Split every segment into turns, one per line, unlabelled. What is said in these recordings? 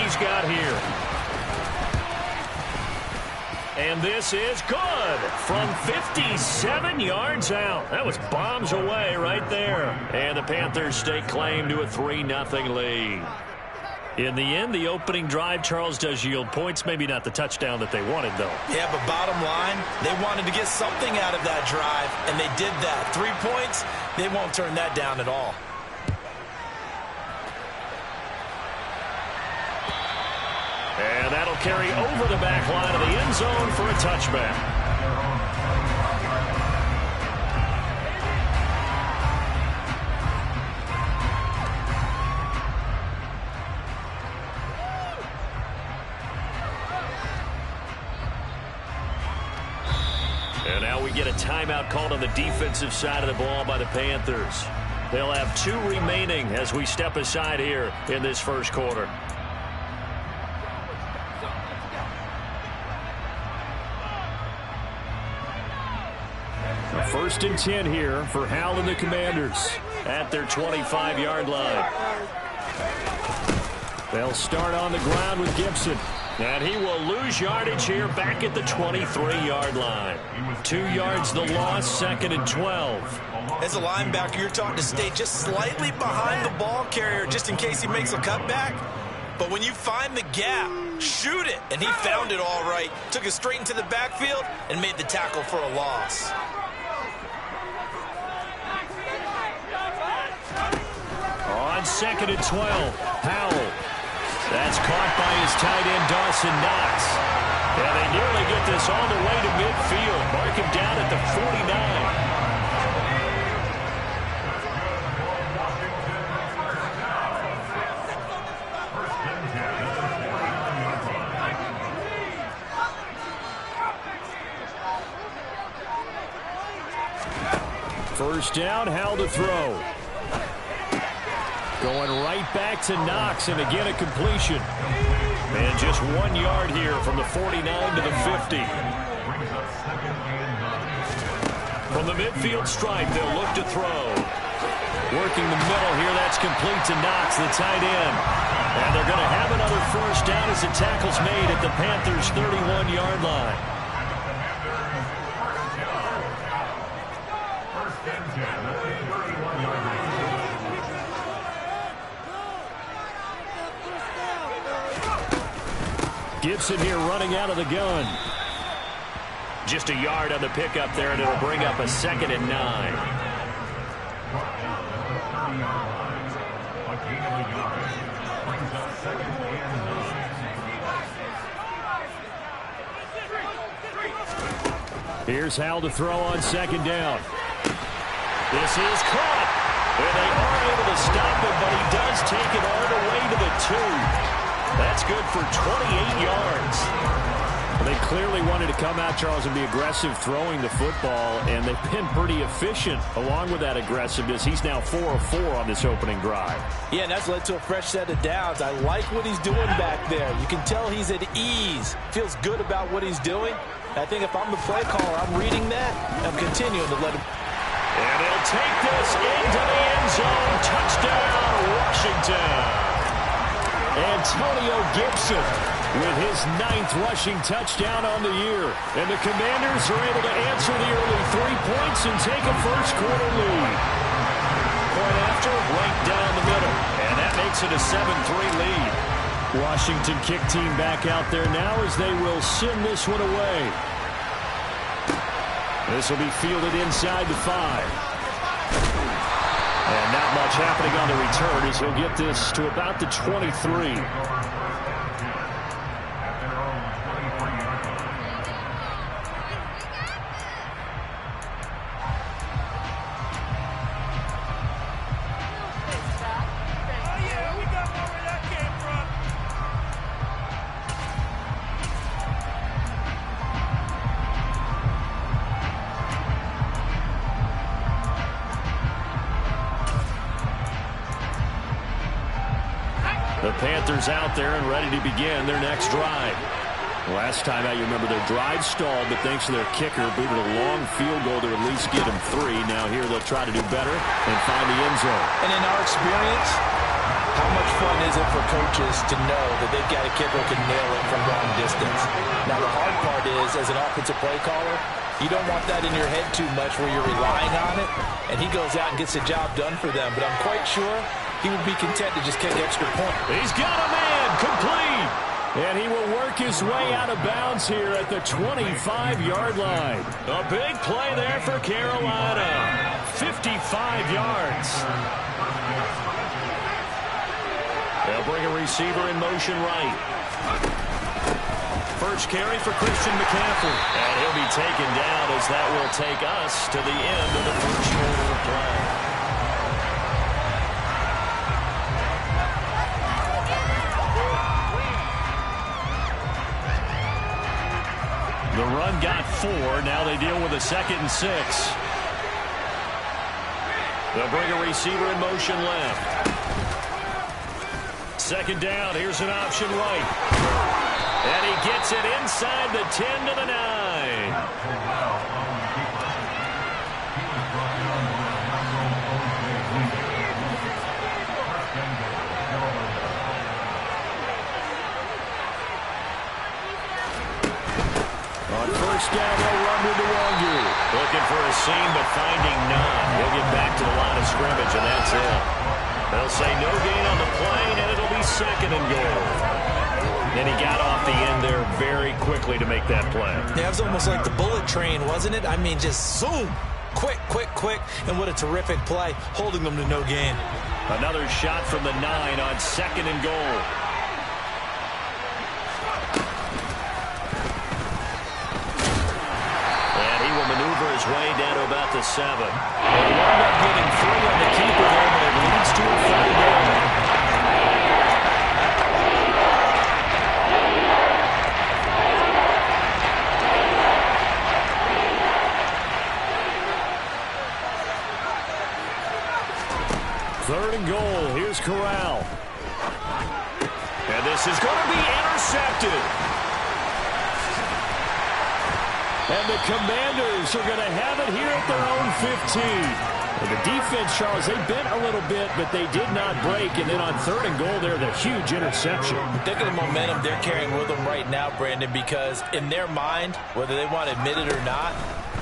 he's got here. And this is good from 57 yards out. That was bombs away right there. And the Panthers stake claim to a 3-0 lead. In the end, the opening drive, Charles, does yield points. Maybe not the touchdown that they wanted, though.
Yeah, but bottom line, they wanted to get something out of that drive, and they did that. 3 points, they won't turn that down at all.
And that'll carry over the back line of the end zone for a touchback. And now we get a timeout called on the defensive side of the ball by the Panthers. They'll have 2 remaining as we step aside here in this first quarter. First and 10 here for Hal and the Commanders at their 25-yard line. They'll start on the ground with Gibson. And he will lose yardage here back at the 23-yard line. 2 yards the loss, 2nd and 12.
As a linebacker, you're taught to stay just slightly behind the ball carrier just in case he makes a cutback. But when you find the gap, shoot it. And he found it all right. Took it straight into the backfield and made the tackle for a loss.
On 2nd and 12, Howell. That's caught by his tight end, Dawson Knox. And they nearly get this all the way to midfield. Mark him down at the 49. First down, Howell to throw. Going right back to Knox, and again a completion. And just 1 yard here from the 49 to the 50. From the midfield stripe, they'll look to throw. Working the middle here, that's complete to Knox, the tight end. And they're going to have another first down as the tackle's made at the Panthers' 31-yard line. Gibson here running out of the gun. Just a yard on the pickup there, and it'll bring up a 2nd and 9. Here's Howell to throw on 2nd down. This is caught. And they are able to stop him, but he does take it all the way to the 2. That's good for 28 yards. They clearly wanted to come out, Charles, and be aggressive throwing the football, and they've been pretty efficient along with that aggressiveness. He's now 4 of 4 on this opening drive.
Yeah, and that's led to a fresh set of downs. I like what he's doing back there. You can tell he's at ease. Feels good about what he's doing. I think if I'm the play caller, I'm reading that, and I'm continuing to let him.
And he'll take this into the end zone. Touchdown, Washington. Antonio Gibson with his 9th rushing touchdown on the year. And the Commanders are able to answer the early 3 points and take a first quarter lead. Point after, right down the middle. And that makes it a 7-3 lead. Washington kick team back out there now as they will send this one away. This will be fielded inside the 5. And not much happening on the return as he'll get this to about the 23. The Panthers out there and ready to begin their next drive. Last time out, you remember their drive stalled, but thanks to their kicker, booted a long field goal to at least get them 3. Now here they'll try to do better and find the end zone.
And in our experience, How much fun is it for coaches to know that they've got a kicker who can nail it from long distance? Now, the hard part is, as an offensive play caller, you don't want that in your head too much where you're relying on it, and he goes out and gets the job done for them. But I'm quite sure he would be content to just kick the extra point.
He's got a man, complete. And he will work his way out of bounds here at the 25-yard line. A big play there for Carolina. 55 yards. They'll bring a receiver in motion right. First carry for Christian McCaffrey. And he'll be taken down as that will take us to the end of the first quarter of play. The run got 4. Now they deal with a 2nd and 6. They'll bring a receiver in motion left. 2nd down. Here's an option right. And he gets it inside the 10 to the 9. On first down, they'll run with the Wongu. Looking for a seam, but finding none. He'll get back to the line of scrimmage, and that's it. They'll say no gain on the play, and it'll be 2nd and goal. And he got off the end there very quickly to make that play.
Yeah, it was almost like the bullet train, wasn't it? I mean, just zoom. Quick, quick, quick. And what a terrific play, holding them to no gain.
Another shot from the 9 on 2nd and goal. Maneuver his way down to about the 7. They wound up getting through on the keeper there, but it leads to a 3rd down. Third and goal. Here's Corral. And this is going to be intercepted. And the Commanders are going to have it here at their own 15. And the defense, Charles, they bent a little bit, but they did not break. And then on 3rd and goal there, the huge interception.
Think of the momentum they're carrying with them right now, Brandon, because in their mind, whether they want to admit it or not,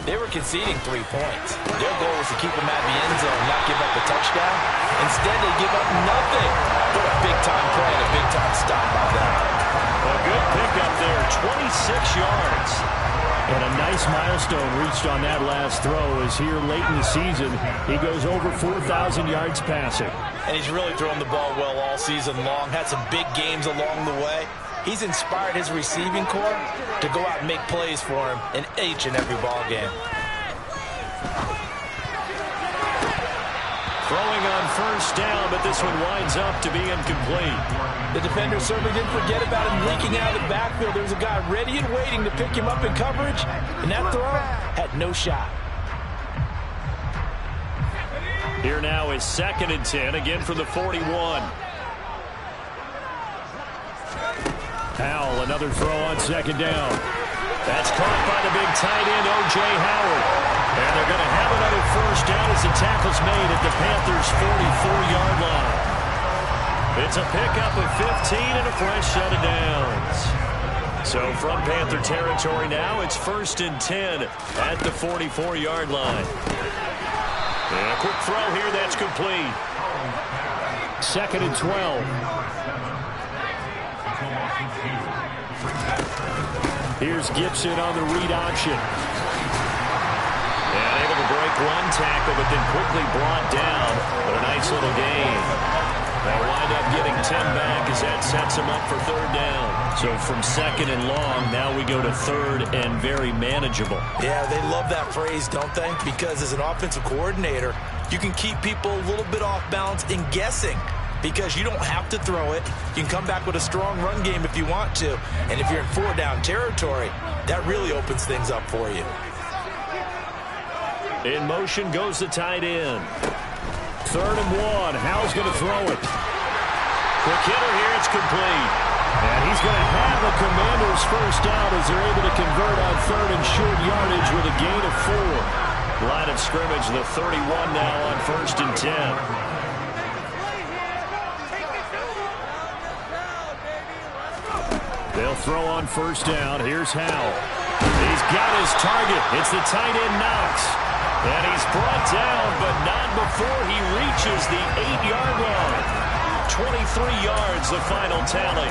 they were conceding 3 points. Their goal was to keep them out of the end zone, not give up a touchdown. Instead, they give up nothing but a big-time play and a big-time stop by them.
A good pickup there, 26 yards. And a nice milestone reached on that last throw as here late in the season, he goes over 4,000 yards passing.
And he's really thrown the ball well all season long, had some big games along the way. He's inspired his receiving corps to go out and make plays for him in each and every ball game.
Throwing on first down, but this one winds up to be incomplete.
The defender certainly didn't forget about him leaking out of the backfield. There's a guy ready and waiting to pick him up in coverage, and that throw had no shot.
Here now is 2nd and 10, again from the 41. Howell, another throw on 2nd down. That's caught by the big tight end, O.J. Howard. And they're going to have another first down as the tackle's made at the Panthers' 44-yard line. It's a pickup of 15 and a fresh set of downs. So from Panther territory now, it's 1st and 10 at the 44-yard line. And a quick throw here, that's complete. 2nd and 12. Here's Gibson on the read option. And able to break one tackle, but then quickly brought down. But a nice little gain. They'll wind up getting 10 back as that sets them up for 3rd down. So from 2nd and long, now we go to 3rd and very manageable.
Yeah, they love that phrase, don't they? Because as an offensive coordinator, you can keep people a little bit off balance in guessing. Because you don't have to throw it. You can come back with a strong run game if you want to. And if you're in 4-down territory, that really opens things up for you.
In motion goes the tight end. 3rd and 1. Howell's going to throw it. Quick hitter here. It's complete. And he's going to have the Commanders' first down as they're able to convert on 3rd and short yardage with a gain of 4. Line of scrimmage, the 31 now on 1st and 10. They'll throw on first down. Here's Howell. He's got his target. It's the tight end Knox. And he's brought down, but not before he reaches the 8-yard line. 23 yards, the final tally.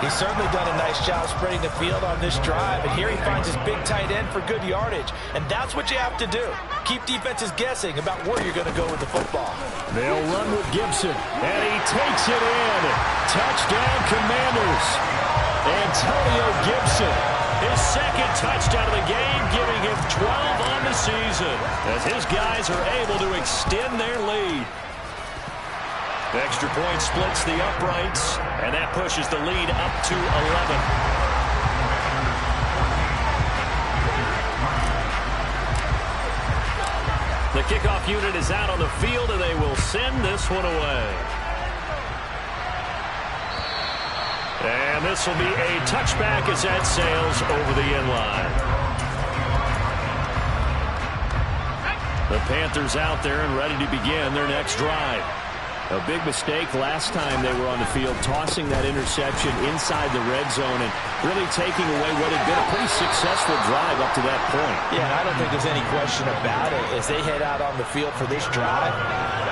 He's certainly done a nice job spreading the field on this drive, and here he finds his big tight end for good yardage. And that's what you have to do. Keep defenses guessing about where you're going to go with the football.
They'll run with Gibson, and he takes it in. Touchdown, Commanders. Antonio Gibson, his second touchdown of the game, giving him 12 on the season, as his guys are able to extend their lead. The extra point splits the uprights, and that pushes the lead up to 11. The kickoff unit is out on the field, and they will send this one away. And this will be a touchback as that sails over the end line. The Panthers out there and ready to begin their next drive. A big mistake last time they were on the field, tossing that interception inside the red zone and really taking away what had been a pretty successful drive up to that point.
Yeah, I don't think there's any question about it. As they head out on the field for this drive,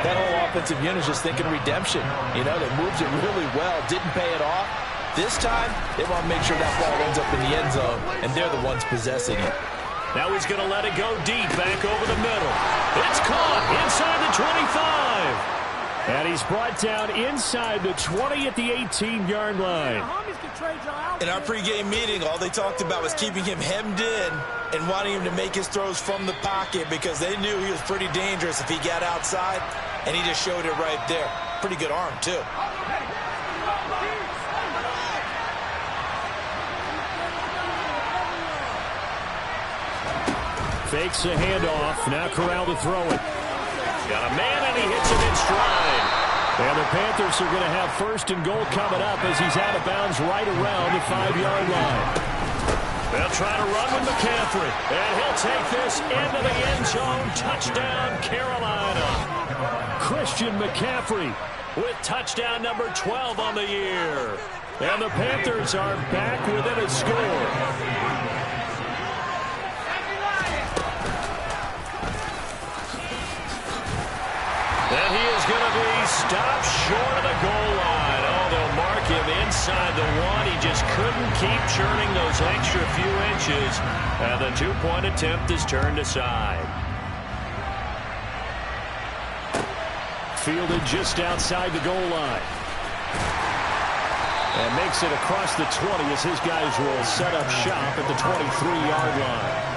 that whole offensive unit is just thinking redemption. You know, they moved it really well, didn't pay it off. This time, they want to make sure that ball ends up in the end zone, and they're the ones possessing it.
Now he's going to let it go deep, back over the middle. It's caught inside the 25. And he's brought down inside the 20 at the 18-yard line.
In our pregame meeting, all they talked about was keeping him hemmed in and wanting him to make his throws from the pocket because they knew he was pretty dangerous if he got outside, and he just showed it right there. Pretty good arm, too.
Fakes a handoff. Now Corral to throw it. Got a man, and he hits him in stride. And the Panthers are going to have first and goal coming up as he's out of bounds right around the 5-yard line. They'll try to run with McCaffrey. And he'll take this into the end zone. Touchdown, Carolina. Christian McCaffrey with touchdown number 12 on the year. And the Panthers are back within a score. And he is going to be stopped short of the goal line. Oh, they'll mark him inside the one. He just couldn't keep churning those extra few inches. And the two-point attempt is turned aside. Fielded just outside the goal line. And makes it across the 20 as his guys will set up shop at the 23-yard line.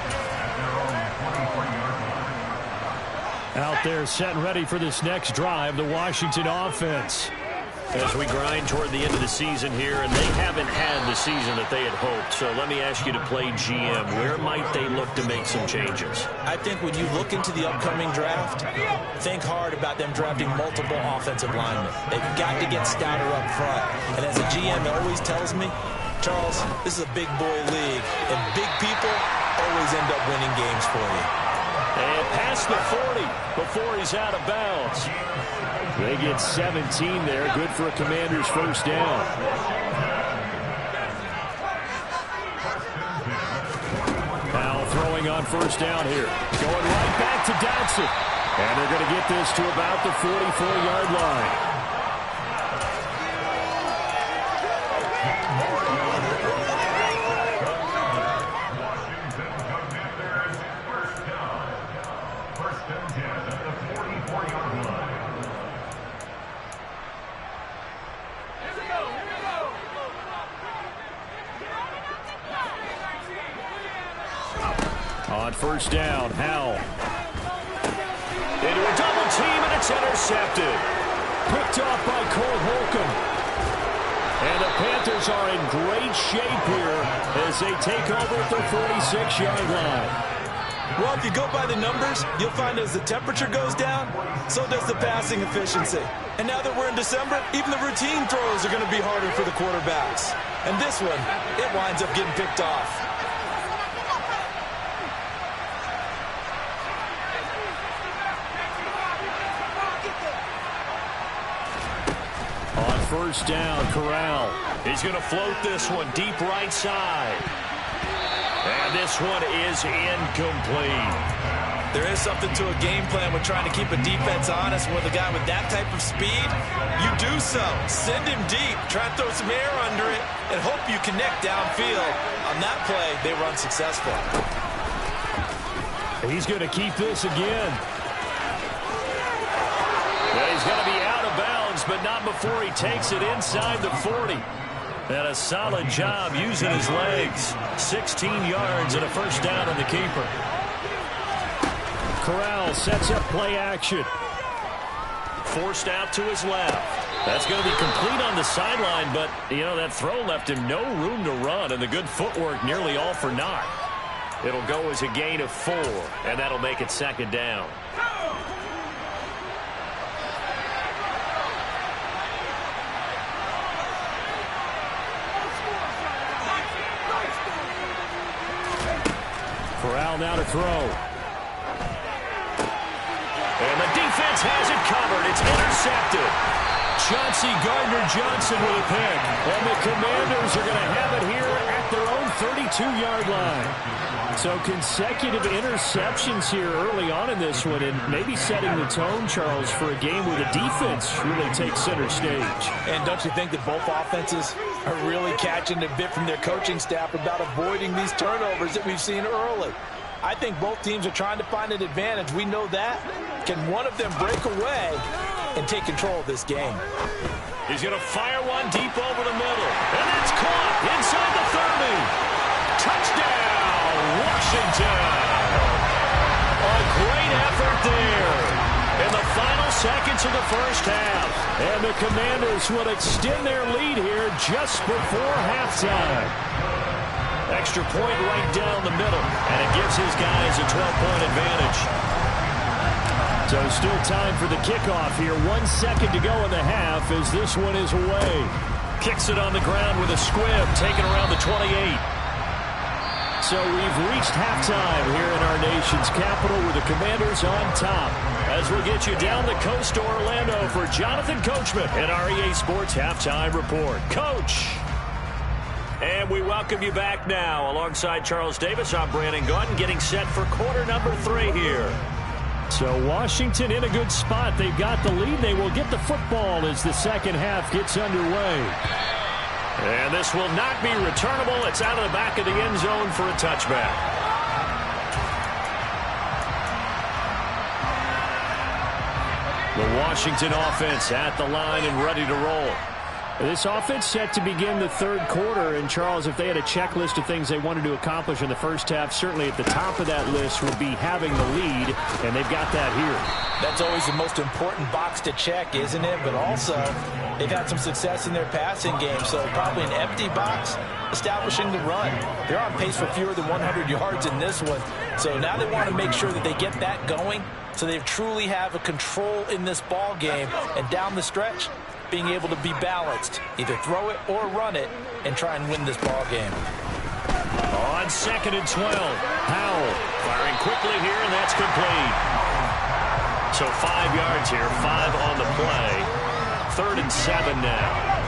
Out there set and ready for this next drive, the Washington offense. As we grind toward the end of the season here, and they haven't had the season that they had hoped. So let me ask you to play GM. Where might they look to make some changes?
I think when you look into the upcoming draft, think hard about them drafting multiple offensive linemen. They've got to get stouter up front. And as a GM always tells me, Charles, this is a big boy league, and big people always end up winning games for you.
And past the 40 before he's out of bounds. They get 17 there. Good for a Commander's first down. Now throwing on first down here. Going right back to Dotson. And they're going to get this to about the 44-yard line. On first down, Howell. Into a double team, and it's intercepted. Picked off by Cole Holcomb. And the Panthers are in great shape here as they take over at the 46-yard line.
Well, if you go by the numbers, you'll find as the temperature goes down, so does the passing efficiency. And now that we're in December, even the routine throws are going to be harder for the quarterbacks. And this one, it winds up getting picked off.
first down. Corral. He's going to float this one deep right side. And this one is incomplete.
There is something to a game plan with trying to keep a defense honest. With a guy with that type of speed, you do so. Send him deep, try to throw some air under it, and hope you connect downfield. On that play, they were unsuccessful.
He's going to keep this again. Yeah, he's going to be out of bounds, but not before he takes it inside the 40. And a solid job using his legs. 16 yards and a first down on the keeper. Corral sets up play action. Forced out to his left. That's going to be complete on the sideline, but, you know, that throw left him no room to run, and the good footwork nearly all for naught. It'll go as a gain of 4, and that'll make it second down. Corral now to throw. And the defense has it covered. It's intercepted. Chauncey Gardner-Johnson with a pick. And the Commanders are going to have it here at their own 32-yard line. So consecutive interceptions here early on in this one, and maybe setting the tone, Charles, for a game where the defense really takes center stage.
And don't you think that both offenses are really catching a bit from their coaching staff about avoiding these turnovers that we've seen early? I think both teams are trying to find an advantage. We know that. Can one of them break away and take control of this game?
He's going to fire one deep over the middle. And that's caught inside the 30. Touchdown, Washington. A great effort there in the final seconds of the first half. And the Commanders will extend their lead here just before halftime. Extra point right down the middle, and it gives his guys a 12-point advantage. So still time for the kickoff here. 1 second to go in the half as this one is away. Kicks it on the ground with a squib, taken around the 28. So we've reached halftime here in our nation's capital with the Commanders on top. As we'll get you down the coast to Orlando for Jonathan Coachman and our EA Sports Halftime Report. Coach! And we welcome you back now. Alongside Charles Davis, I'm Brandon Gaudin, getting set for quarter number 3 here. So Washington in a good spot. They've got the lead. They will get the football as the second half gets underway. And this will not be returnable. It's out of the back of the end zone for a touchback. The Washington offense at the line and ready to roll. This offense set to begin the third quarter, and Charles, if they had a checklist of things they wanted to accomplish in the first half, certainly at the top of that list would be having the lead, and they've got that here.
That's always the most important box to check, isn't it? But also, they've had some success in their passing game, so probably an empty box establishing the run. They're on pace for fewer than 100 yards in this one, so now they want to make sure that they get that going so they truly have a control in this ball game, and down the stretch, being able to be balanced, either throw it or run it, and try and win this ball game.
On 2nd and 12, Powell firing quickly here, and that's complete. So 5 yards here, 5 on the play. 3rd and 7 now.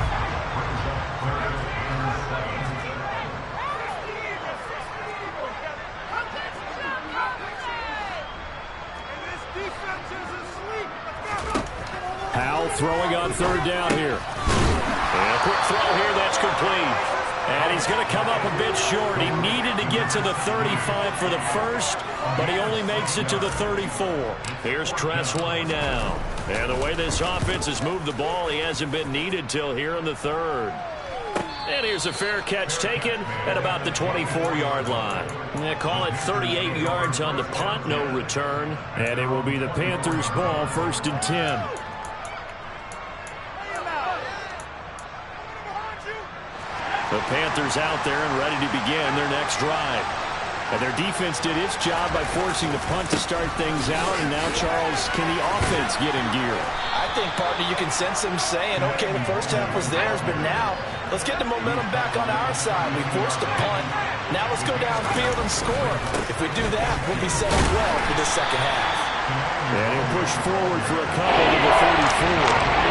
Powell throwing on 3rd down here. And a quick throw here, that's complete. And he's going to come up a bit short. He needed to get to the 35 for the first, but he only makes it to the 34. Here's Tressway now. And the way this offense has moved the ball, he hasn't been needed till here in the 3rd. And here's a fair catch taken at about the 24-yard line. They call it 38 yards on the punt, no return. And it will be the Panthers' ball, 1st and 10. The Panthers out there and ready to begin their next drive. And their defense did its job by forcing the punt to start things out. And now, Charles, can the offense get in gear?
I think, partner, you can sense them saying, okay, the first half was theirs, but now let's get the momentum back on our side. We forced a punt. Now let's go downfield and score. If we do that, we'll be set up well for the second half.
And he'll push forward for a couple to the 34.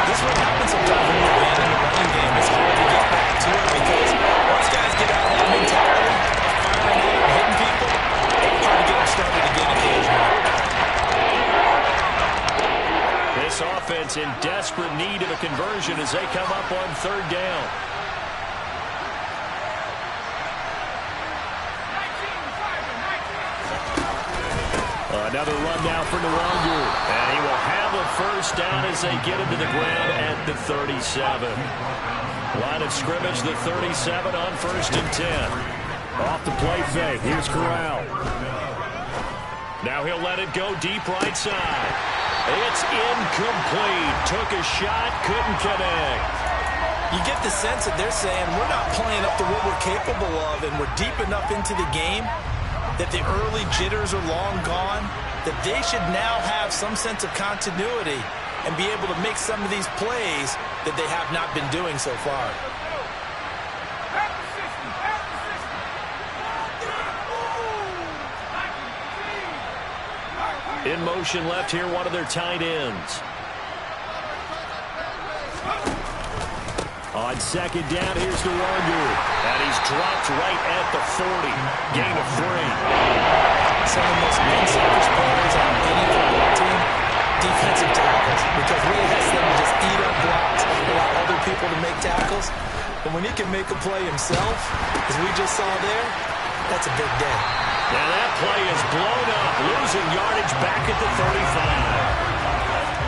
This is what happens sometimes when you're in the running game. It's hard to get back to it because once guys get out of that mentality of firing out and hitting people, it's hard to get them started again occasionally.
This offense in desperate need of a conversion as they come up on third down. Another run now for Nwangu. And he will have a first down as they get him to the ground at the 37. Line of scrimmage, the 37 on 1st and 10. Off the play fake. Here's Corral. Now he'll let it go deep right side. It's incomplete. Took a shot, couldn't connect.
You get the sense that they're saying we're not playing up to what we're capable of, and we're deep enough into the game that the early jitters are long gone, that they should now have some sense of continuity and be able to make some of these plays that they have not been doing so far.
In motion left here, one of their tight ends. On second down, here's Nwangu. And he's dropped right at the 40. Gain of 3.
Some of the most unselfish players on any football team, defensive tackles, because what it has them to just eat up blocks, allow other people to make tackles. But when he can make a play himself, as we just saw there, that's a big day.
Now that play is blown up, losing yardage back at the 35.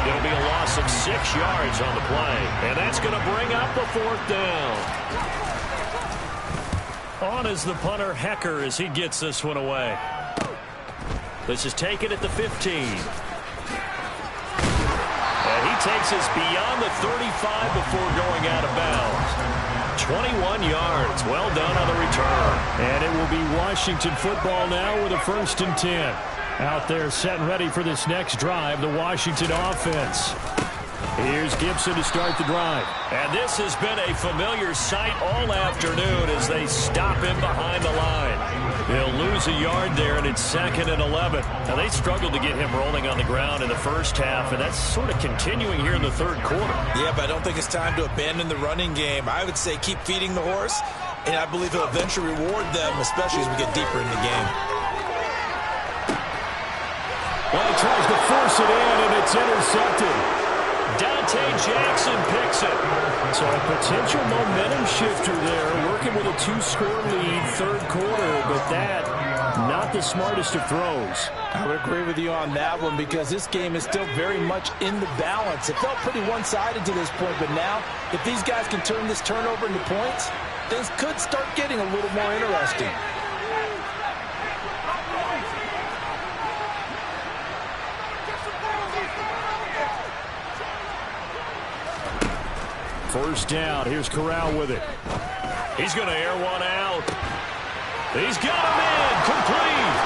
It'll be a loss of 6 yards on the play. And that's going to bring up a 4th down. On is the punter, Hecker, as he gets this one away. This is taken at the 15. And he takes us beyond the 35 before going out of bounds. 21 yards. Well done on the return. And it will be Washington football now with a 1st and 10. Out there set and ready for this next drive, the Washington offense. Here's Gibson to start the drive. And this has been a familiar sight all afternoon as they stop him behind the line. They'll lose a yard there, and it's 2nd and 11. Now, they struggled to get him rolling on the ground in the first half, and that's sort of continuing here in the 3rd quarter.
Yeah, but I don't think it's time to abandon the running game. I would say keep feeding the horse, and I believe he'll eventually reward them, especially as we get deeper in the game.
Well, he tries to force it in, and it's intercepted. Dante Jackson picks it. So a potential momentum shifter there, working with a 2-score lead, 3rd quarter, but that, not the smartest of throws.
I would agree with you on that one because this game is still very much in the balance. It felt pretty one-sided to this point, but now, if these guys can turn this turnover into points, things could start getting a little more interesting.
First down. Here's Corral with it. He's going to air one out. He's got him in. Complete.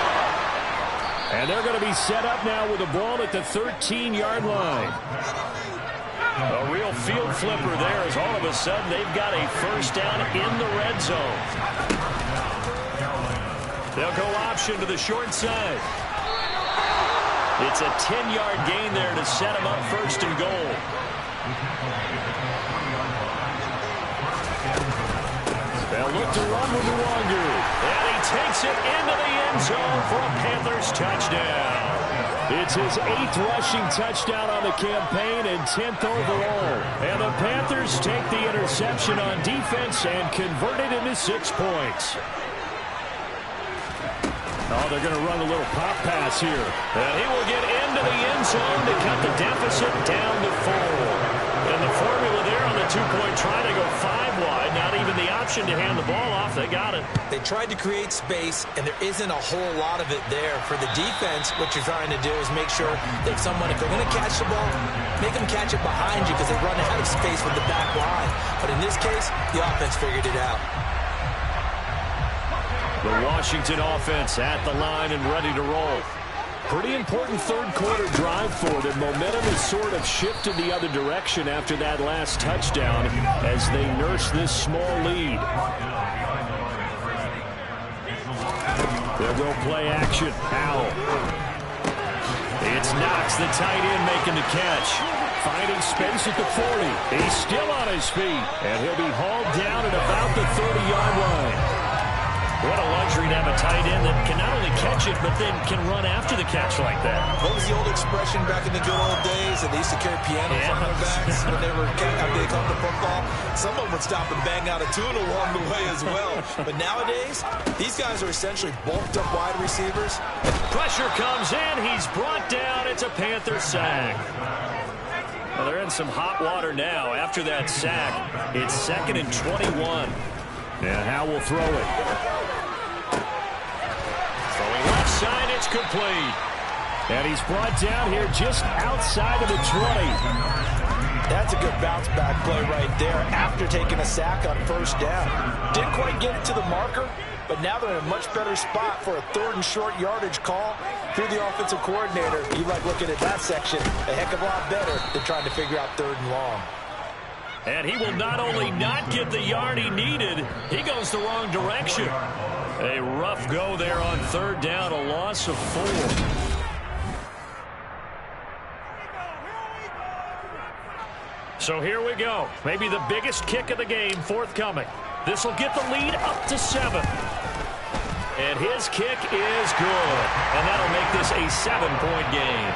And they're going to be set up now with the ball at the 13-yard line. A real field flipper there as all of a sudden they've got a first down in the red zone. They'll go option to the short side. It's a 10-yard gain there to set them up 1st and goal. They'll look to run with Nwangu. And he takes it into the end zone for a Panthers touchdown. It's his 8th rushing touchdown on the campaign and 10th overall. And the Panthers take the interception on defense and convert it into 6 points. Oh, they're going to run a little pop pass here. And he will get into the end zone to cut the deficit down to 4. And the formula there on the 2-point try to go 5 wide. Not even the option to hand the ball off. They got it.
They tried to create space, and there isn't a whole lot of it there. For the defense, what you're trying to do is make sure that someone, if they're going to catch the ball, make them catch it behind you because they run out of space with the back line. But in this case, the offense figured it out.
The Washington offense at the line and ready to roll. Pretty important 3rd quarter drive for them. Momentum has sort of shifted the other direction after that last touchdown as they nurse this small lead. They'll go play action. Howell. It's Knox, the tight end, making the catch. Finding space at the 40. He's still on his feet. And he'll be hauled down at about the 30-yard line. What a luxury to have a tight end that can not only catch it, but then can run after the catch like that.
What was the old expression back in the good old days that they used to carry pianos on their backs when they were after they come to football? Some of them would stop and bang out a tune along the way as well. But nowadays, these guys are essentially bulked up wide receivers.
Pressure comes in. He's brought down. It's a Panther sack. Well, they're in some hot water now. After that sack, it's 2nd and 21. And Howe will throw it. Throwing left side, it's complete. And he's brought down here just outside of the 20.
That's a good bounce back play right there after taking a sack on first down. Didn't quite get it to the marker, but now they're in a much better spot for a 3rd and short yardage call through the offensive coordinator. You like looking at that section a heck of a lot better than trying to figure out 3rd and long.
And he will not only not get the yard he needed, he goes the wrong direction. A rough go there on 3rd down, a loss of 4. So here we go. Maybe the biggest kick of the game forthcoming. This will get the lead up to 7. And his kick is good. And that'll make this a 7-point game.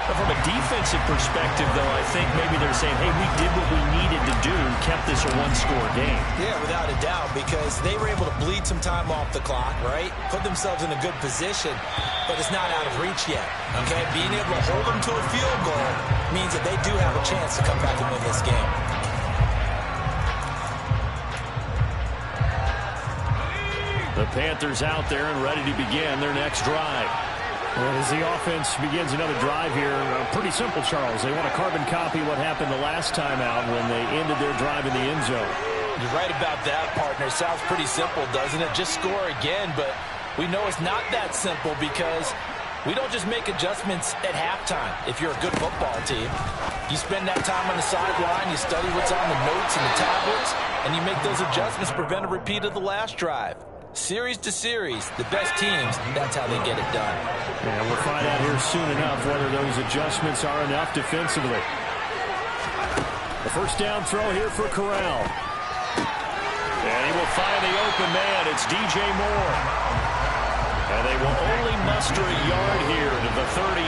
But from a defensive perspective, though, I think maybe they're saying, hey, we did what we needed to do, kept this a 1-score game.
Yeah, without a doubt, because they were able to bleed some time off the clock, right? Put themselves in a good position, but it's not out of reach yet, okay? Being able to hold them to a field goal means that they do have a chance to come back and win this game.
The Panthers out there and ready to begin their next drive. As the offense begins another drive here, pretty simple, Charles. They want to carbon copy what happened the last time out when they ended their drive in the end zone.
You're right about that, partner. Sounds pretty simple, doesn't it? Just score again, but we know it's not that simple because we don't just make adjustments at halftime if you're a good football team. You spend that time on the sideline, you study what's on the notes and the tablets, and you make those adjustments to prevent a repeat of the last drive. Series to series, the best teams, that's how they get it done.
And we'll find out here soon enough whether those adjustments are enough defensively. The first down throw here for Corral. And he will find the open man. It's DJ Moore. And they will only muster a yard here to the 38.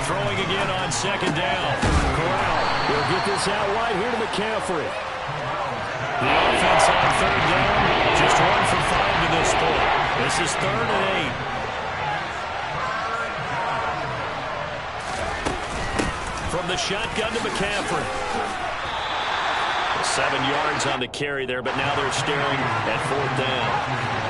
Throwing again on 2nd down. Corral will get this out wide here to McCaffrey. The offense on 3rd down, just 1 for 5 to this point. This is 3rd and 8. From the shotgun to McCaffrey. 7 yards on the carry there, but now they're staring at 4th down.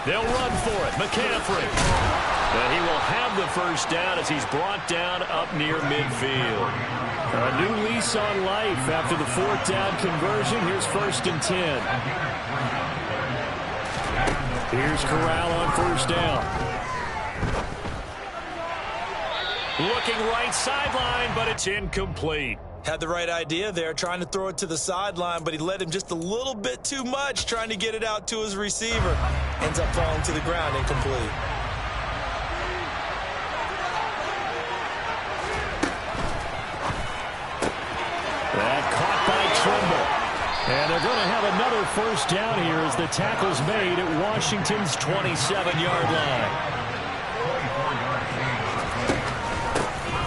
They'll run for it. McCaffrey. And he will have the first down as he's brought down up near midfield. A new lease on life after the 4th down conversion. Here's 1st and 10. Here's Corral on 1st down. Looking right sideline, but it's incomplete.
Had the right idea there, trying to throw it to the sideline, but he led him just a little bit too much, trying to get it out to his receiver. Ends up falling to the ground, incomplete.
That caught by Trimble. And they're going to have another first down here as the tackle's made at Washington's 27-yard line.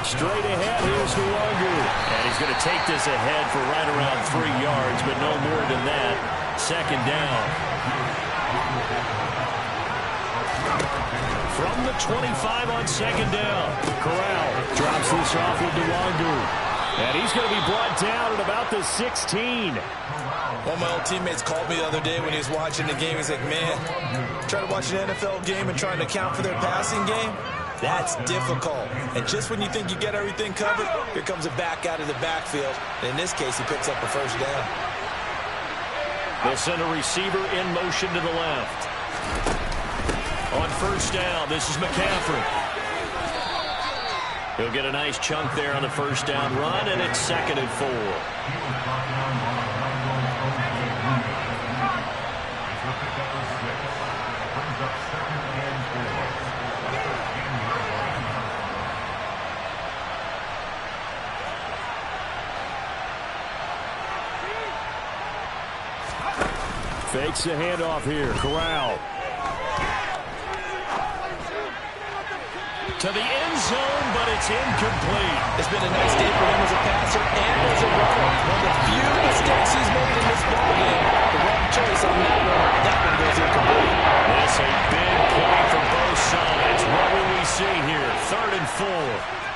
Straight ahead, here's Nwangu. And he's going to take this ahead for right around 3 yards, but no more than that. 2nd down. From the 25 on 2nd down. Corral drops this off with Nwangu. And he's going to be brought down at about the 16.
One of my old teammates called me the other day when he was watching the game. He's like, man, trying to watch an NFL game and trying to account for their passing game? That's difficult. And just when you think you get everything covered, here comes a back out of the backfield. And in this case, he picks up a first down.
They'll send a receiver in motion to the left. On first down, this is McCaffrey. He'll get a nice chunk there on the first down run, and it's 2nd and 4. Fakes the handoff here. Corral. To the end zone, but it's incomplete.
It's been a nice day for him as a passer and as a runner. One of the few mistakes he's made in this ballgame. The wrong choice on that one. That one goes incomplete.
That's a big play for both sides. What will we see here? 3rd and 4.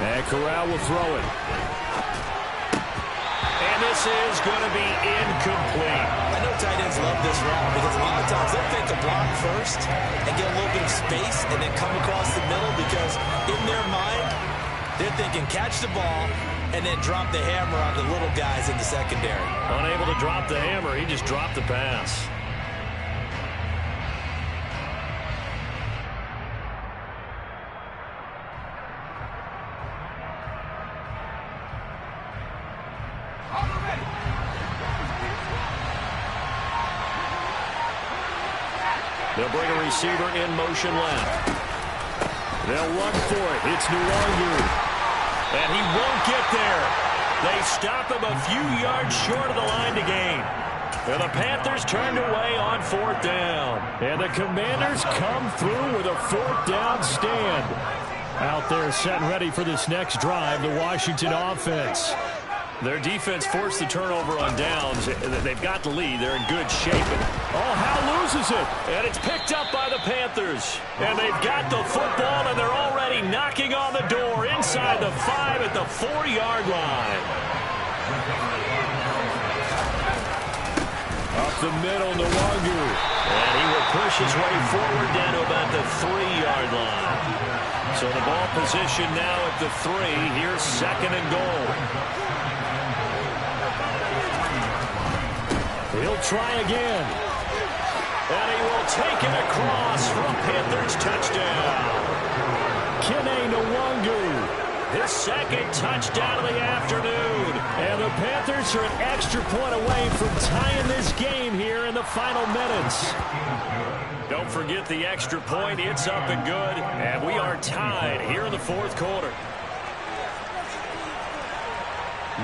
And Corral will throw it. And this is going to be incomplete.
I know tight ends love this route because a lot of times they'll fake a block first and get a little bit of space and then come across the middle because in their mind, they're thinking catch the ball and then drop the hammer on the little guys in the secondary.
Unable to drop the hammer, he just dropped the pass. They'll bring a receiver in motion left. They'll run for it. It's Nwangwu. And he won't get there. They stop him a few yards short of the line to gain. And the Panthers turned away on 4th down. And the Commanders come through with a 4th down stand. Out there set and ready for this next drive, the Washington offense. Their defense forced the turnover on downs. They've got the lead. They're in good shape. Oh, Howe loses it. And it's picked up by the Panthers. And they've got the football, and they're already knocking on the door inside the 5 at the 4-yard line. Up the middle, Nwangwu. And he will push his way forward down to about the 3-yard line. So the ball position now at the 3. Here's 2nd and goal. He'll try again. And he will take it across for a Panthers touchdown. Kene Nwangwu, his 2nd touchdown of the afternoon. And the Panthers are an extra point away from tying this game here in the final minutes. Don't forget the extra point. It's up and good. And we are tied here in the 4th quarter.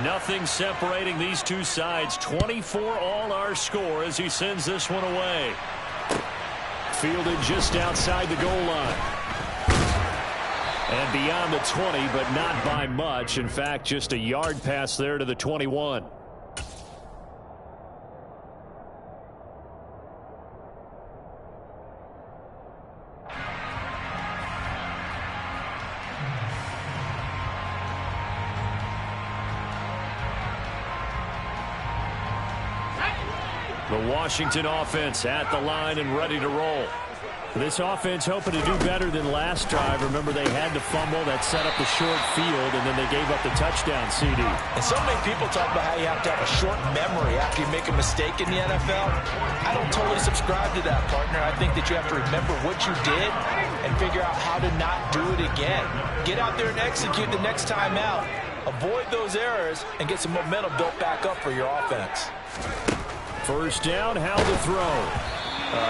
Nothing separating these two sides. 24 all our score as he sends this one away. Fielded just outside the goal line. And beyond the 20, but not by much. In fact, just a yard pass there to the 21. The Washington offense at the line and ready to roll. This offense hoping to do better than last drive. Remember, they had to fumble. That set up the short field, and then they gave up the touchdown, CD.
And so many people talk about how you have to have a short memory after you make a mistake in the NFL. I don't totally subscribe to that, partner. I think that you have to remember what you did and figure out how to not do it again. Get out there and execute the next time out. Avoid those errors and get some momentum built back up for your offense.
First down, how to throw.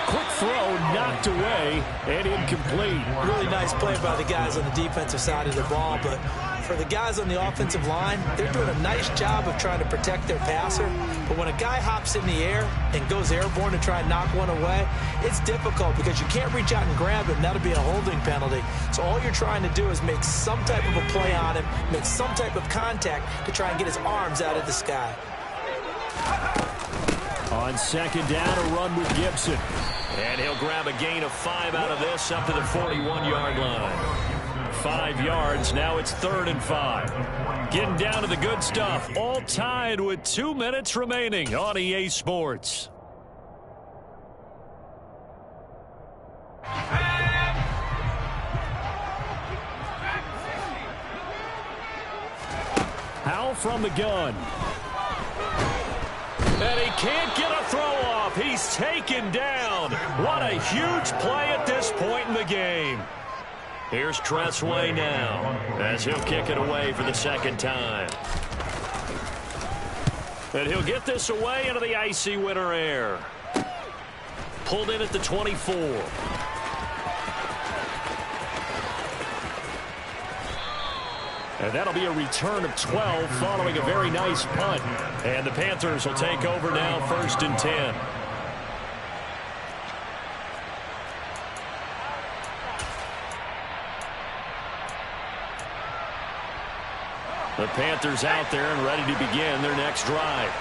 Quick throw, knocked away, and incomplete.
Really nice play by the guys on the defensive side of the ball, but for the guys on the offensive line, they're doing a nice job of trying to protect their passer. But when a guy hops in the air and goes airborne to try and knock one away, it's difficult because you can't reach out and grab him. That'll be a holding penalty. So all you're trying to do is make some type of a play on him, make some type of contact to try and get his arms out of the sky.
On second down, a run with Gibson. And he'll grab a gain of 5 out of this up to the 41-yard line. 5 yards, now it's 3rd and 5. Getting down to the good stuff, all tied with 2 minutes remaining on EA Sports. Howe from the gun. And he can't get a throw off. He's taken down. What a huge play at this point in the game. Here's Tressway now as he'll kick it away for the second time. And he'll get this away into the icy winter air. Pulled in at the 24. And that'll be a return of 12 following a very nice punt. And the Panthers will take over now, 1st and 10. The Panthers out there and ready to begin their next drive.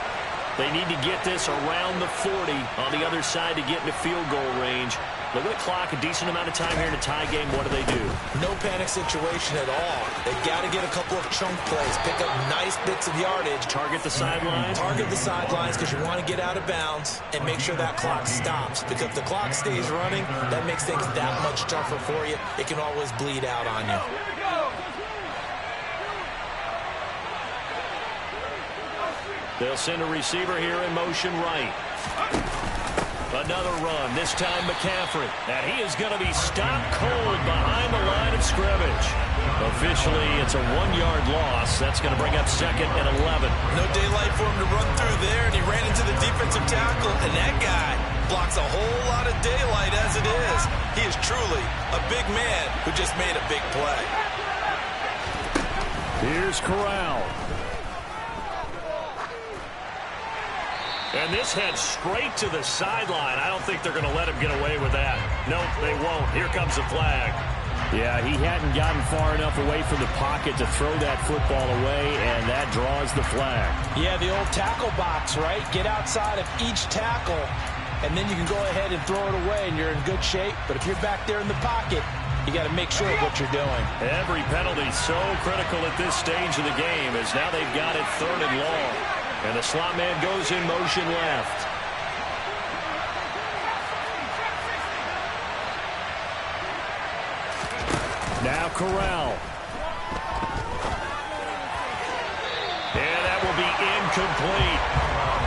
They need to get this around the 40 on the other side to get into field goal range. Look at the clock, a decent amount of time here in a tie game. What do?
No panic situation at all. They've got to get a couple of chunk plays, pick up nice bits of yardage.
Target the sidelines?
Target the sidelines because you want to get out of bounds and make sure that clock stops. Because if the clock stays running, that makes things that much tougher for you. It can always bleed out on you.
They'll send a receiver here in motion right. Another run, this time McCaffrey. And he is going to be stopped cold behind the line of scrimmage. Officially, it's a 1-yard loss. That's going to bring up 2nd and 11.
No daylight for him to run through there, and he ran into the defensive tackle, and that guy blocks a whole lot of daylight as it is. He is truly a big man who just made a big play.
Here's Corral. And this heads straight to the sideline. I don't think they're going to let him get away with that. Nope, they won't. Here comes the flag. Yeah, he hadn't gotten far enough away from the pocket to throw that football away, and that draws the flag.
Yeah, the old tackle box, right? Get outside of each tackle, and then you can go ahead and throw it away, and you're in good shape. But if you're back there in the pocket, you got to make sure of what you're doing.
Every penalty so critical at this stage of the game as now they've got it 3rd and long. And the slot man goes in motion left. Now Corral. And that will be incomplete.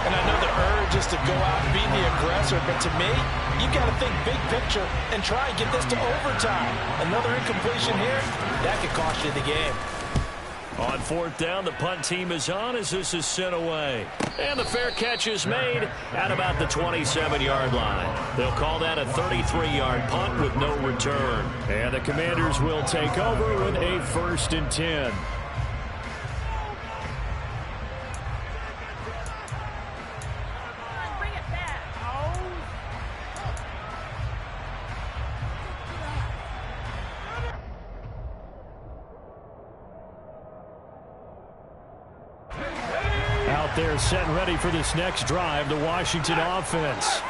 And I know the urge is to go out and be the aggressor, but to me, you've got to think big picture and try and get this to overtime. Another incompletion here, that could cost you the game.
On 4th down, the punt team is on as this is sent away. And the fair catch is made at about the 27-yard line. They'll call that a 33-yard punt with no return. And the Commanders will take over with a 1st and 10. They're set and ready for this next drive, the Washington offense.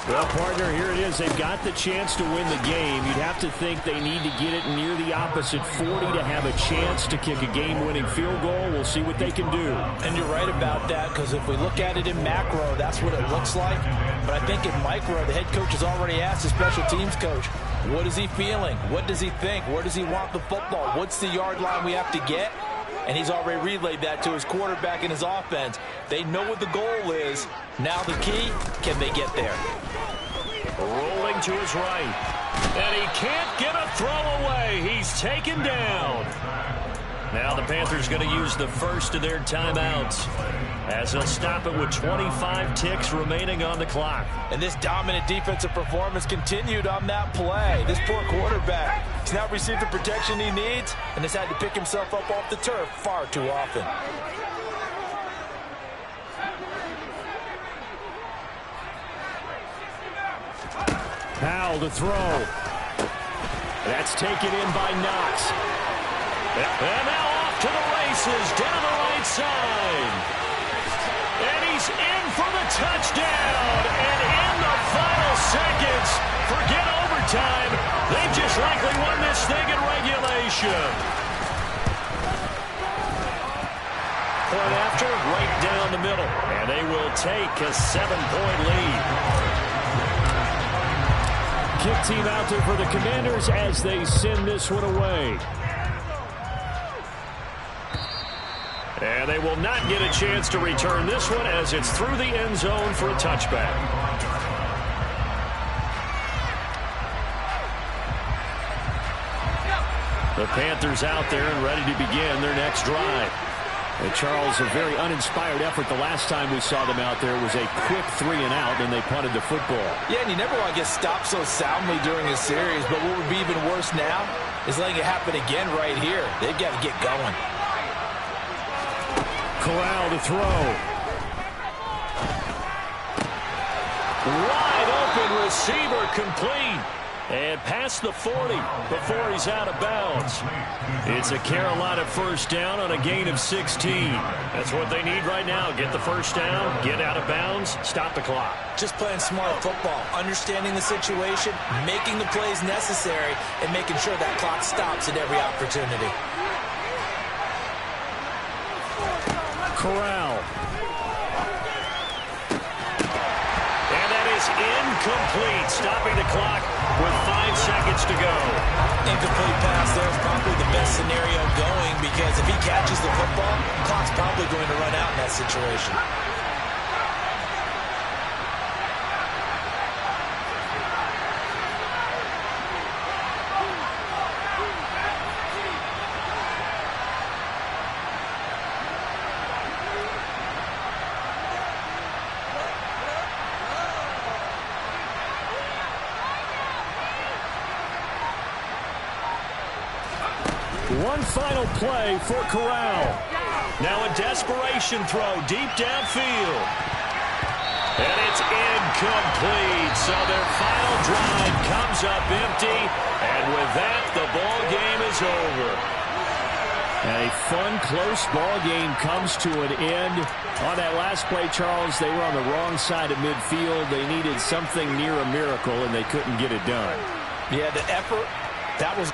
Well, partner, here it is. They've got the chance to win the game. You'd have to think they need to get it near the opposite 40 to have a chance to kick a game-winning field goal. We'll see what they can do.
And you're right about that, because if we look at it in macro, that's what it looks like. But I think in micro, the head coach has already asked the special teams coach, what is he feeling? What does he think? Where does he want the football? What's the yard line we have to get? And he's already relayed that to his quarterback and his offense. They know what the goal is. Now the key, can they get there?
Rolling to his right. And he can't get a throw away. He's taken down. Now the Panthers going to use the first of their timeouts as they'll stop it with 25 ticks remaining on the clock.
And this dominant defensive performance continued on that play. This poor quarterback, he's now received the protection he needs and has had to pick himself up off the turf far too often.
Powell to throw. That's taken in by Knox. And now off to the races down the right side. And he's in for the touchdown. And in the final seconds, forget overtime. They've just likely won this thing in regulation. Point after, right down the middle. And they will take a 7-point lead. Kick team out there for the Commanders as they send this one away. And they will not get a chance to return this one as it's through the end zone for a touchback. The Panthers out there and ready to begin their next drive. And Charles, a very uninspired effort the last time we saw them out there was a quick 3-and-out, and they punted the football.
Yeah, and you never want to get stopped so soundly during a series, but what would be even worse now is letting it happen again right here. They've got to get going.
Corral to throw. Wide open receiver, complete. And past the 40 before he's out of bounds. It's a Carolina first down on a gain of 16. That's what they need right now. Get the first down, get out of bounds, stop the clock.
Just playing smart football, understanding the situation, making the plays necessary, and making sure that clock stops at every opportunity.
Corral. And that is incomplete, stopping the clock with 5 seconds to go.
Incomplete pass there is probably the best scenario going because if he catches the football, the clock's probably going to run out in that situation.
One final play for Corral. Now a desperation throw deep downfield. And it's incomplete. So their final drive comes up empty. And with that, the ball game is over. And a fun, close ball game comes to an end. On that last play, Charles, they were on the wrong side of midfield. They needed something near a miracle, and they couldn't get it done.
Yeah, the effort, that was...